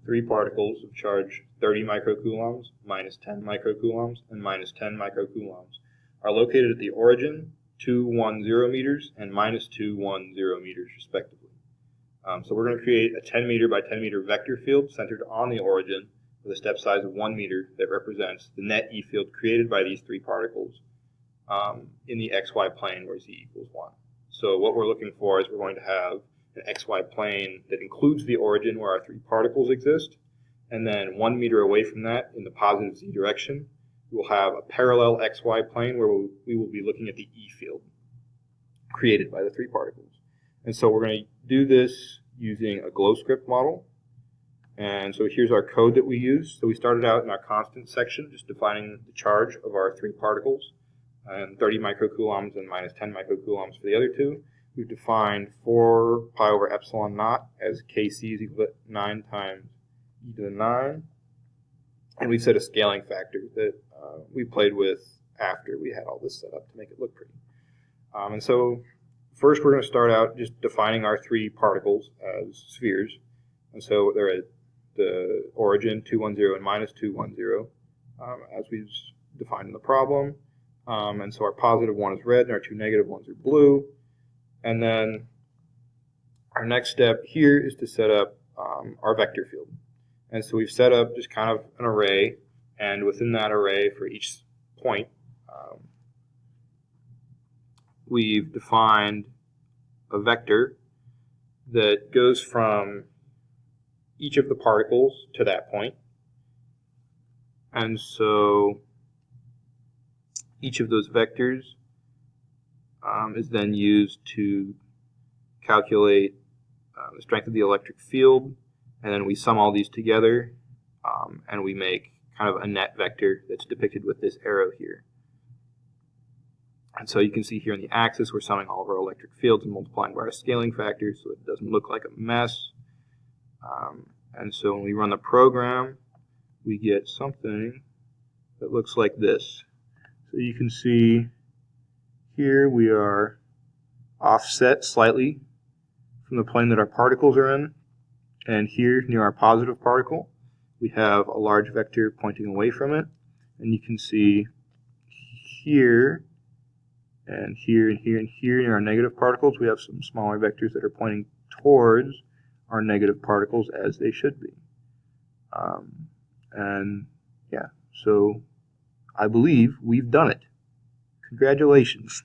three particles of charge 30 microcoulombs, minus 10 microcoulombs, and minus 10 microcoulombs are located at the origin, 210 meters, and minus 210 meters, respectively. So we're going to create a 10 meter by 10 meter vector field centered on the origin with a step size of 1 meter that represents the net E field created by these three particles in the XY plane where Z equals 1. So what we're looking for is we're going to have an XY plane that includes the origin where our three particles exist, and then 1 meter away from that in the positive Z direction, we'll have a parallel XY plane where we will be looking at the E field created by the three particles. And so we're going to do this using a glow script model. And so here's our code that we use. So we started out in our constant section, just defining the charge of our three particles, and 30 microcoulombs and minus 10 microcoulombs for the other two. We've defined 4 pi over epsilon naught as Kc is equal to 9 times e to the 9. And we've set a scaling factor that we played with after we had all this set up to make it look pretty. And so first we're going to start out just defining our three particles as spheres. And so they're at the origin, 210 and minus 210, as we've defined in the problem. And so our positive one is red and our two negative ones are blue. And then our next step here is to set up our vector field. And so we've set up just kind of an array, and within that array for each point, we've defined a vector that goes from each of the particles to that point. And so each of those vectors is then used to calculate the strength of the electric field, and then we sum all these together and we make kind of a net vector that's depicted with this arrow here. And so you can see here on the axis we're summing all of our electric fields and multiplying by our scaling factor so it doesn't look like a mess. And so when we run the program, we get something that looks like this. So you can see here we are offset slightly from the plane that our particles are in. And here near our positive particle, we have a large vector pointing away from it. And you can see here and here and here and here near our negative particles, we have some smaller vectors that are pointing towards our negative particles as they should be. And yeah, so I believe we've done it. Congratulations.